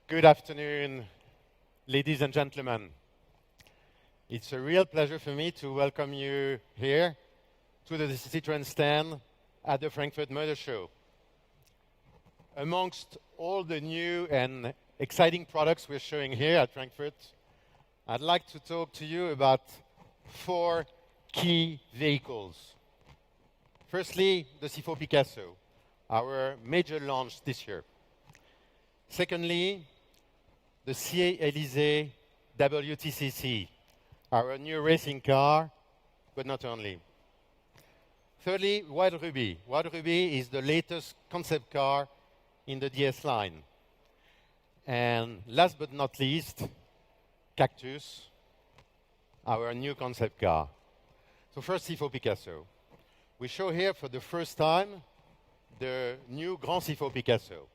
Good afternoon, ladies and gentlemen. It's a real pleasure for me to welcome you here to the Citroen stand at the Frankfurt Motor Show. Amongst all the new and exciting products we're showing here at Frankfurt, I'd like to talk to you about 4 key vehicles. Firstly, the C4 Picasso, our major launch this year. Secondly, the C WTCC, our new racing car, but not only. Thirdly, Wild Ruby. Wild Ruby is the latest concept car in the DS line. And last but not least, Cactus, our new concept car. So first, C4 Picasso. We show here for the first time the new Grand C4 Picasso.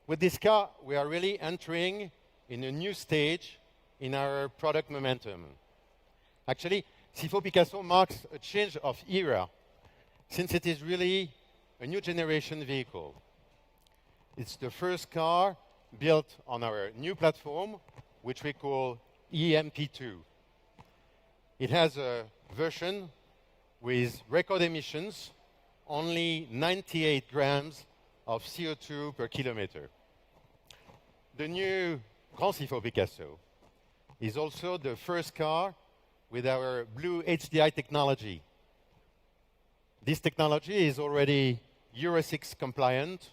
With this car, we are really entering in a new stage in our product momentum. Actually, C4 Picasso marks a change of era, since it is really a new generation vehicle. It's the first car built on our new platform, which we call EMP2. It has a version with record emissions, only 98 grams of CO2 per kilometer. The new Grand C4 Picasso is also the first car with our blue HDI technology. This technology is already Euro 6 compliant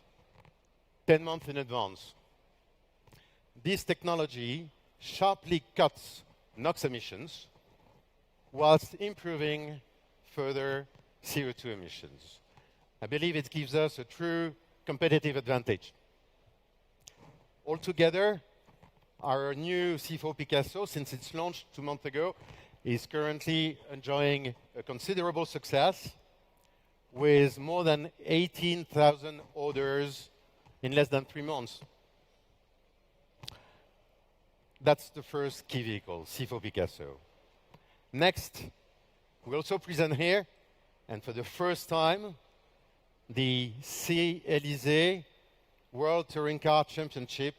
10 months in advance. This technology sharply cuts NOx emissions whilst improving further CO2 emissions. I believe it gives us a true competitive advantage. Altogether, our new C4 Picasso, since its launch 2 months ago, is currently enjoying a considerable success with more than 18,000 orders in less than 3 months. That's the first key vehicle, C4 Picasso. Next, we also present here, and for the first time, the C World Touring Car Championship,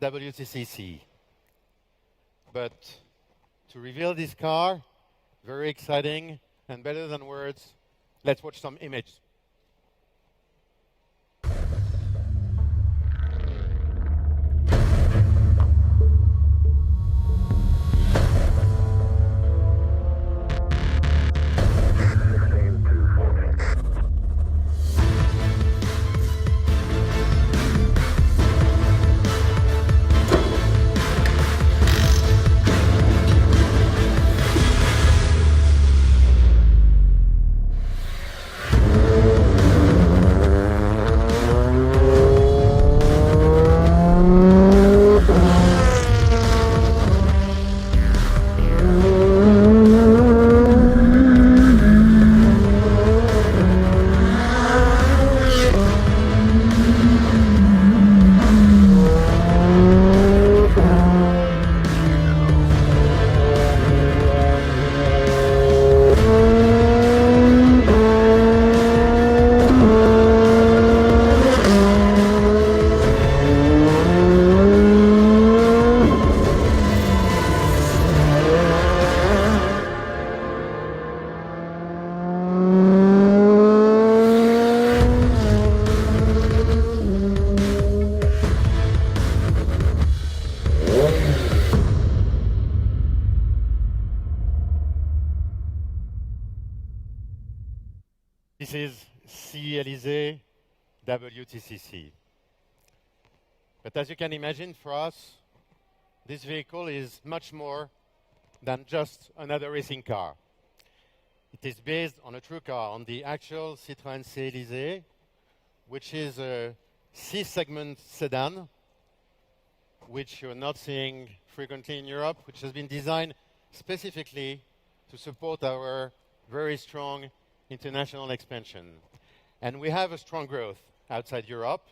WTCC. But to reveal this car, very exciting and better than words, let's watch some images. This is C WTCC. But as you can imagine, for us, this vehicle is much more than just another racing car. It is based on a true car, on the actual Citroen C, which is a C-segment sedan, which you're not seeing frequently in Europe, which has been designed specifically to support our very strong international expansion. And we have a strong growth outside Europe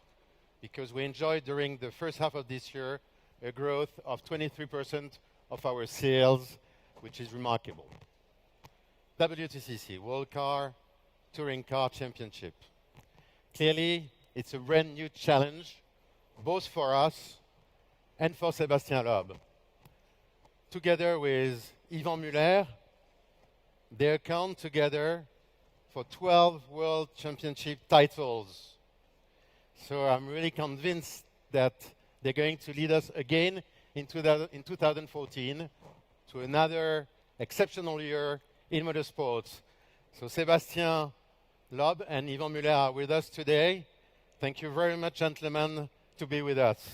because we enjoyed during the first half of this year a growth of 23% of our sales, which is remarkable. WTCC, World Car Touring Car Championship. Clearly, it's a brand new challenge, both for us and for Sébastien Loeb. Together with Yvan Muller, they account together for 12 World Championship titles. So I'm really convinced that they're going to lead us again in 2014 to another exceptional year in motorsports. So Sébastien Loeb and Yvan Muller are with us today. Thank you very much, gentlemen, to be with us.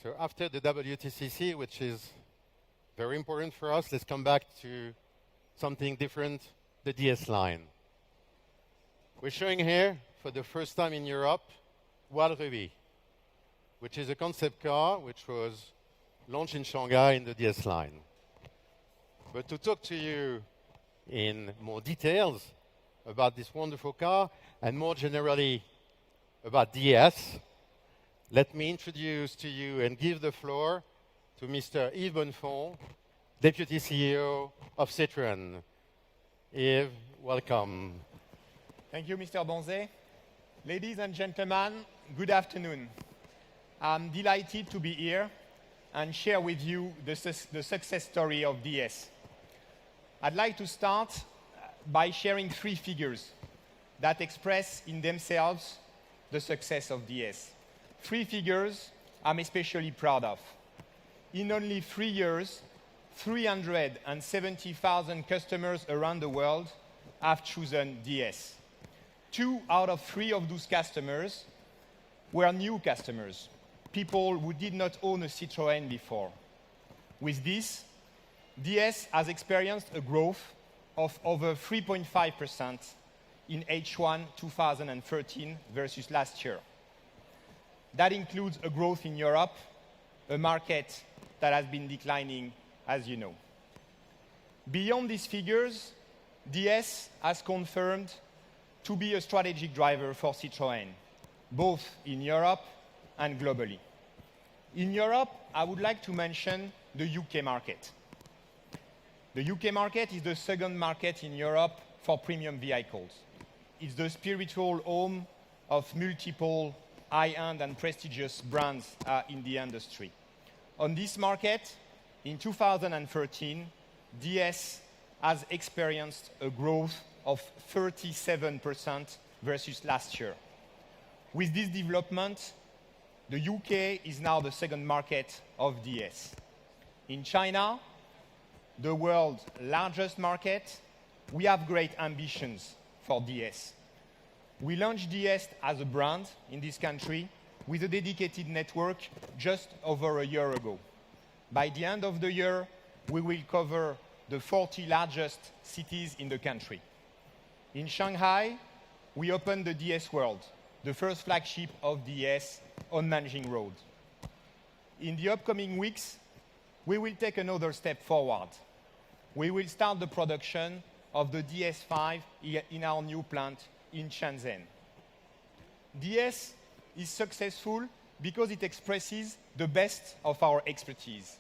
So after the WTCC, which is very important for us, let's come back to something different, the DS line. We're showing here, for the first time in Europe, Walrui, which is a concept car which was launched in Shanghai in the DS line. But to talk to you in more details about this wonderful car, and more generally about DS, let me introduce to you and give the floor to Mr. Yves Bonnefond, Deputy CEO of Citroen. Yves, welcome. Thank you, Mr. Bonzé. Ladies and gentlemen, good afternoon. I'm delighted to be here and share with you the success story of DS. I'd like to start by sharing 3 figures that express in themselves the success of DS. 3 figures I'm especially proud of. In only 3 years, 370,000 customers around the world have chosen DS. 2 out of 3 of those customers were new customers, people who did not own a Citroen before. With this, DS has experienced a growth of over 3.5% in H1 2013 versus last year. That includes a growth in Europe, a market that has been declining, as you know. Beyond these figures, DS has confirmed to be a strategic driver for Citroen, both in Europe and globally. In Europe, I would like to mention the UK market. The UK market is the second market in Europe for premium vehicles. It's the spiritual home of multiple high-end and prestigious brands in the industry. On this market, in 2013, DS has experienced a growth of 37% versus last year. With this development, the UK is now the second market of DS. In China, the world's largest market, we have great ambitions for DS. We launched DS as a brand in this country with a dedicated network just over a year ago. By the end of the year, we will cover the 40 largest cities in the country. In Shanghai, we opened the DS World, the first flagship of DS on Nanjing Road. In the upcoming weeks, we will take another step forward. We will start the production of the DS5 in our new plant in Shenzhen. DS is successful because it expresses the best of our expertise.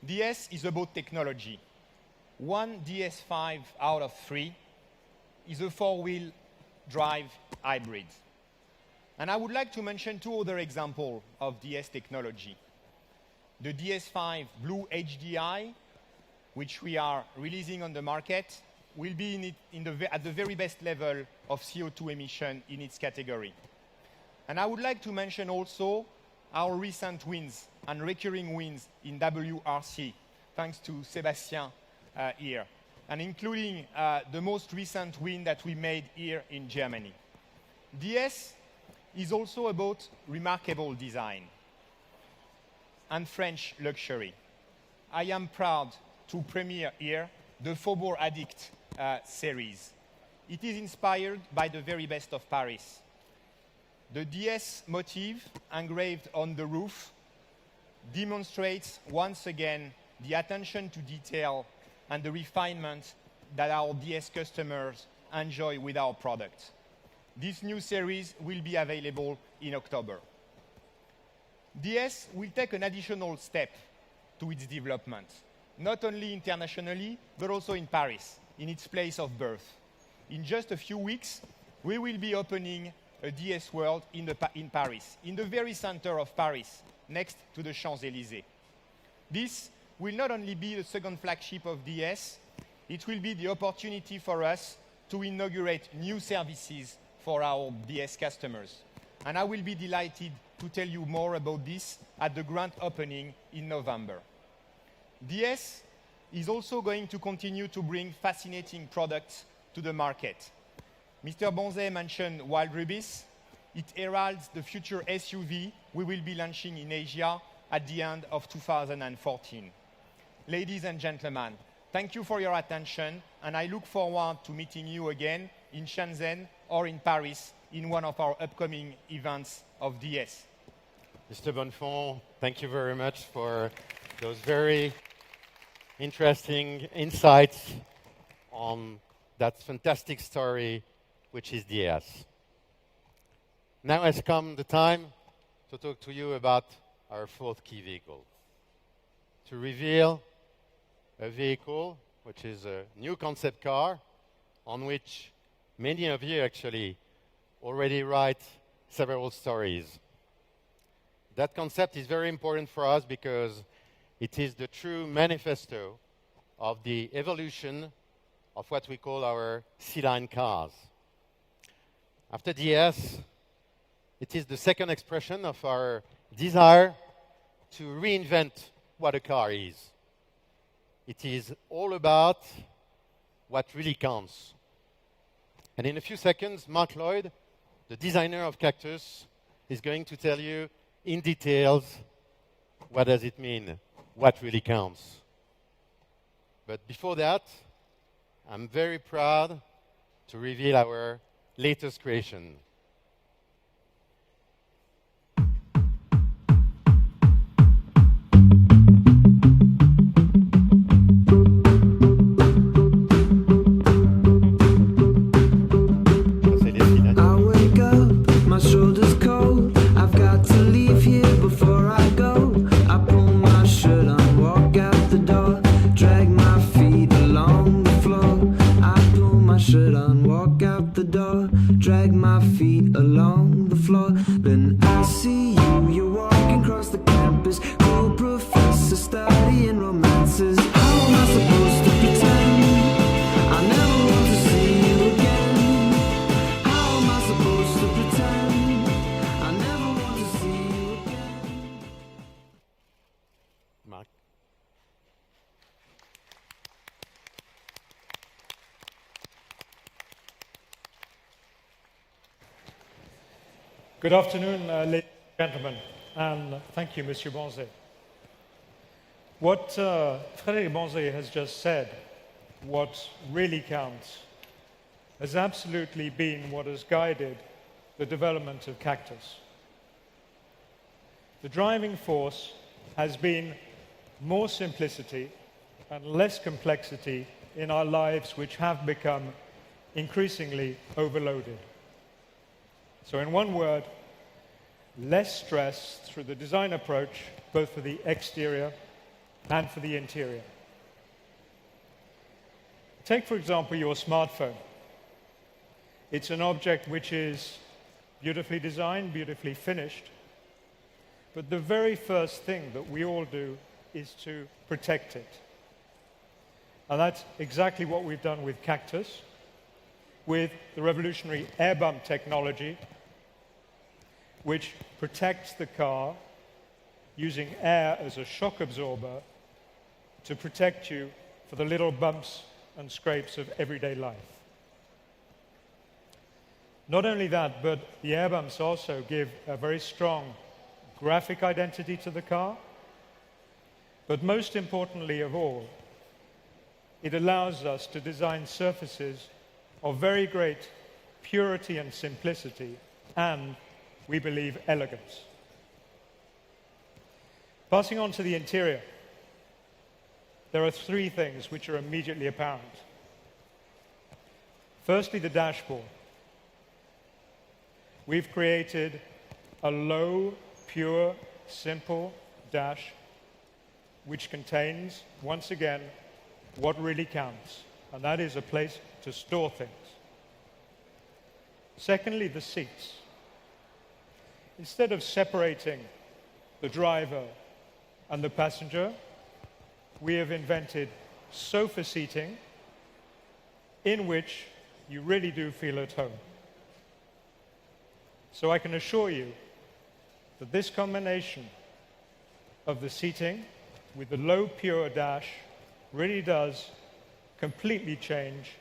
DS is about technology. One DS5 out of 3 is a 4-wheel drive hybrid. And I would like to mention 2 other examples of DS technology. The DS5 Blue HDI, which we are releasing on the market, will be at the very best level of CO2 emission in its category. And I would like to mention also our recent wins and recurring wins in WRC, thanks to Sébastien here, and including the most recent win that we made here in Germany. DS is also about remarkable design and French luxury. I am proud to premiere here the Faubourg Addict series. It is inspired by the very best of Paris. The DS motif engraved on the roof demonstrates once again the attention to detail and the refinement that our DS customers enjoy with our product. This new series will be available in October. DS will take an additional step to its development, not only internationally, but also in Paris, in its place of birth. In just a few weeks, we will be opening a DS World in Paris, in the very center of Paris, next to the Champs-Élysées. This will not only be the second flagship of DS, it will be the opportunity for us to inaugurate new services for our DS customers. And I will be delighted to tell you more about this at the grand opening in November. DS is also going to continue to bring fascinating products to the market. Mr. Bonzet mentioned Wild Rubis. It heralds the future SUV we will be launching in Asia at the end of 2014. Ladies and gentlemen, thank you for your attention, and I look forward to meeting you again in Shenzhen or in Paris in one of our upcoming events of DS. Mr. Bonnefond, thank you very much for those very interesting insights on that fantastic story, which is DS. Now has come the time to talk to you about our fourth key vehicle. To reveal a vehicle which is a new concept car on which many of you actually already write several stories. That concept is very important for us because it is the true manifesto of the evolution of what we call our C-line cars. After DS, it is the second expression of our desire to reinvent what a car is. It is all about what really counts. And in a few seconds, Mark Lloyd, the designer of Cactus, is going to tell you in details what does it mean, what really counts. But before that, I'm very proud to reveal our latest creation. Good afternoon, ladies and gentlemen, and thank you, Monsieur Bonzet. What Frédéric Bonzet has just said, what really counts, has absolutely been what has guided the development of Cactus. The driving force has been more simplicity and less complexity in our lives, which have become increasingly overloaded. So in one word, less stress through the design approach, both for the exterior and for the interior. Take, for example, your smartphone. It's an object which is beautifully designed, beautifully finished, but the very first thing that we all do is to protect it. And that's exactly what we've done with Cactus, with the revolutionary air bump technology, which protects the car using air as a shock absorber to protect you for the little bumps and scrapes of everyday life. Not only that, but the air bumps also give a very strong graphic identity to the car, but most importantly of all, it allows us to design surfaces of very great purity and simplicity, and, we believe, elegance. Passing on to the interior, there are three things which are immediately apparent. Firstly, the dashboard. We've created a low, pure, simple dash which contains, once again, what really counts, and that is a place to store things. Secondly, the seats. Instead of separating the driver and the passenger, we have invented sofa seating in which you really do feel at home. So I can assure you that this combination of the seating with the low pure dash really does completely change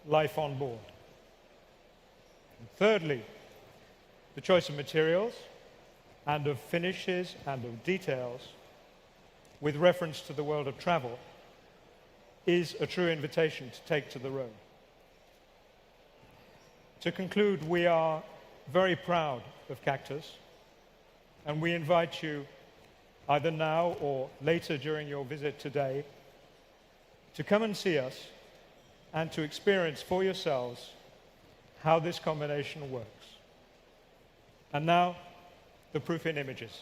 life on board. And thirdly, the choice of materials and of finishes and of details with reference to the world of travel is a true invitation to take to the road. To conclude, we are very proud of Cactus, and we invite you, either now or later during your visit today, to come and see us and to experience for yourselves how this combination works. And now, the proof in images.